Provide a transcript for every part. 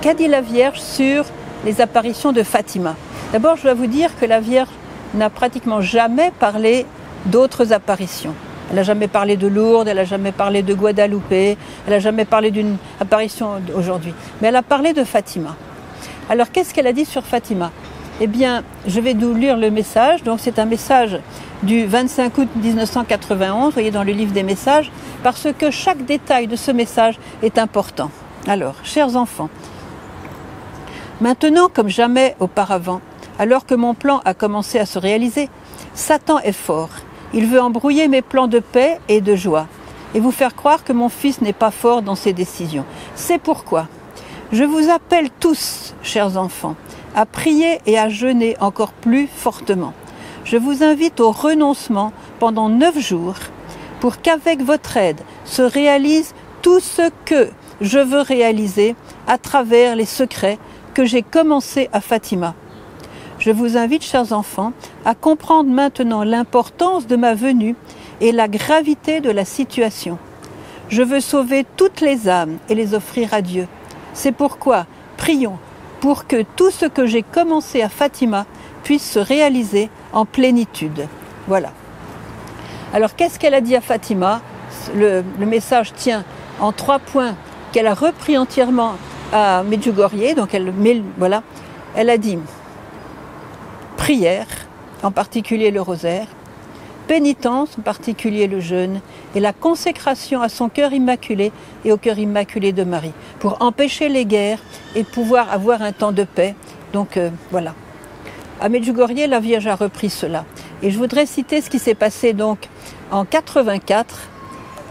Qu'a dit la Vierge sur les apparitions de Fatima? D'abord, je dois vous dire que la Vierge n'a pratiquement jamais parlé d'autres apparitions. Elle n'a jamais parlé de Lourdes, elle n'a jamais parlé de Guadeloupe, elle n'a jamais parlé d'une apparition aujourd'hui. Mais elle a parlé de Fatima. Alors, qu'est-ce qu'elle a dit sur Fatima? Eh bien, je vais vous lire le message. Donc, c'est un message du 25 août 1991, vous voyez dans le livre des messages, parce que chaque détail de ce message est important. Alors, chers enfants, maintenant comme jamais auparavant, alors que mon plan a commencé à se réaliser, Satan est fort. Il veut embrouiller mes plans de paix et de joie et vous faire croire que mon fils n'est pas fort dans ses décisions. C'est pourquoi je vous appelle tous, chers enfants, à prier et à jeûner encore plus fortement. Je vous invite au renoncement pendant 9 jours pour qu'avec votre aide se réalise tout ce que je veux réaliser à travers les secrets que j'ai commencé à Fatima. Je vous invite, chers enfants, à comprendre maintenant l'importance de ma venue et la gravité de la situation. Je veux sauver toutes les âmes et les offrir à Dieu. C'est pourquoi, prions pour que tout ce que j'ai commencé à Fatima puisse se réaliser en plénitude. Voilà. Alors, qu'est-ce qu'elle a dit à Fatima? Le message tient en 3 points qu'elle a repris entièrement à Medjugorje. Donc, elle a dit prière, en particulier le rosaire, pénitence, en particulier le jeûne, et la consécration à son cœur immaculé et au cœur immaculé de Marie, pour empêcher les guerres et pouvoir avoir un temps de paix. Donc voilà. À Medjugorje, la Vierge a repris cela. Et je voudrais citer ce qui s'est passé donc en 84,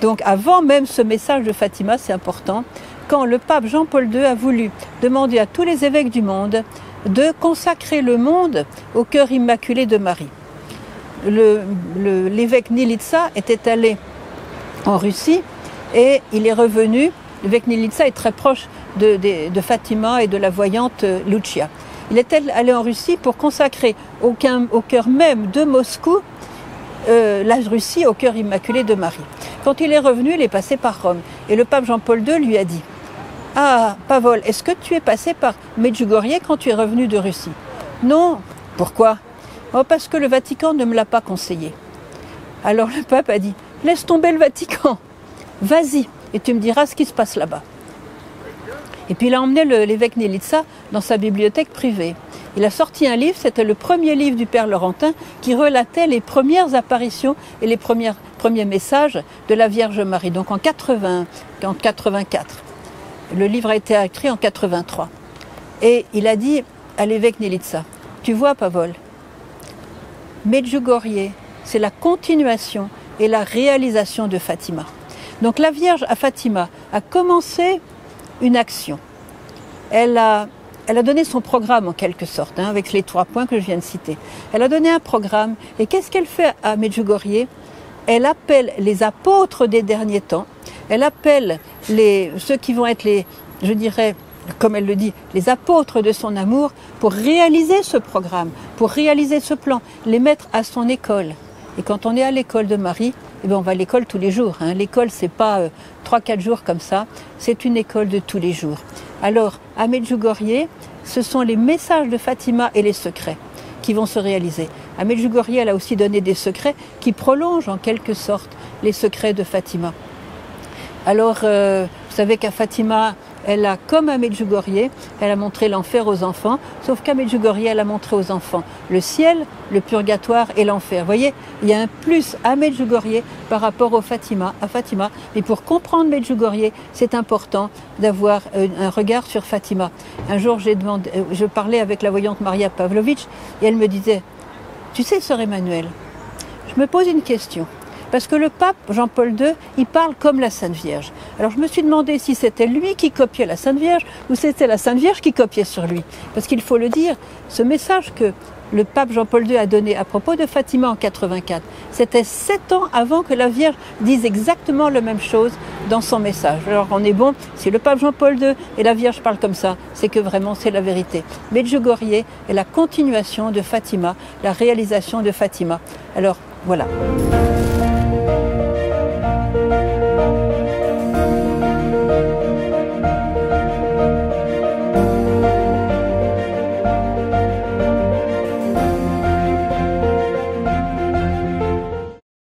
donc avant même ce message de Fatima, c'est important, quand le pape Jean-Paul II a voulu demander à tous les évêques du monde de consacrer le monde au cœur immaculé de Marie. L'évêque Nilitsa était allé en Russie et il est revenu. L'évêque Nilitsa est très proche de Fatima et de la voyante Lucia. Il était allé en Russie pour consacrer au cœur même de Moscou la Russie au cœur immaculé de Marie. Quand il est revenu, il est passé par Rome et le pape Jean-Paul II lui a dit: ah, Pavol, est-ce que tu es passé par Medjugorje quand tu es revenu de Russie? Non. Pourquoi? Oh, parce que le Vatican ne me l'a pas conseillé. Alors le pape a dit: laisse tomber le Vatican, vas-y, et tu me diras ce qui se passe là-bas. Et puis il a emmené l'évêque Nilitsa dans sa bibliothèque privée. Il a sorti un livre, c'était le premier livre du Père Laurentin, qui relatait les premières apparitions et les premiers messages de la Vierge Marie, donc en 84. Le livre a été écrit en 83. Et il a dit à l'évêque Nilitsa: tu vois, Pavol, Medjugorje, c'est la continuation et la réalisation de Fatima. Donc la Vierge à Fatima a commencé une action. Elle a donné son programme en quelque sorte, avec les 3 points que je viens de citer. Elle a donné un programme et qu'est-ce qu'elle fait à Medjugorje? Elle appelle les apôtres des derniers temps. Elle appelle ceux qui vont être je dirais, comme elle le dit, les apôtres de son amour pour réaliser ce programme, pour réaliser ce plan, les mettre à son école. Et quand on est à l'école de Marie, eh bien on va à l'école tous les jours. L'école, c'est pas 3-4 jours comme ça, c'est une école de tous les jours. Alors, à Medjugorje, ce sont les messages de Fatima et les secrets qui vont se réaliser. À Medjugorje, elle a aussi donné des secrets qui prolongent en quelque sorte les secrets de Fatima. Alors, vous savez qu'à Fatima, elle a, comme à Medjugorje, elle a montré l'enfer aux enfants, sauf qu'à Medjugorje, elle a montré aux enfants le ciel, le purgatoire et l'enfer. Vous voyez, il y a un plus à Medjugorje par rapport à Fatima. Mais pour comprendre Medjugorje, c'est important d'avoir un regard sur Fatima. Un jour, je parlais avec la voyante Maria Pavlovitch et elle me disait: tu sais, sœur Emmanuelle, je me pose une question. Parce que le pape Jean-Paul II, il parle comme la Sainte Vierge. Alors je me suis demandé si c'était lui qui copiait la Sainte Vierge ou c'était la Sainte Vierge qui copiait sur lui. Parce qu'il faut le dire, ce message que le pape Jean-Paul II a donné à propos de Fatima en 84, c'était 7 ans avant que la Vierge dise exactement la même chose dans son message. Alors on est bon, si le pape Jean-Paul II et la Vierge parlent comme ça, c'est que vraiment c'est la vérité. Medjugorje est la continuation de Fatima, la réalisation de Fatima. Alors voilà. Thank you.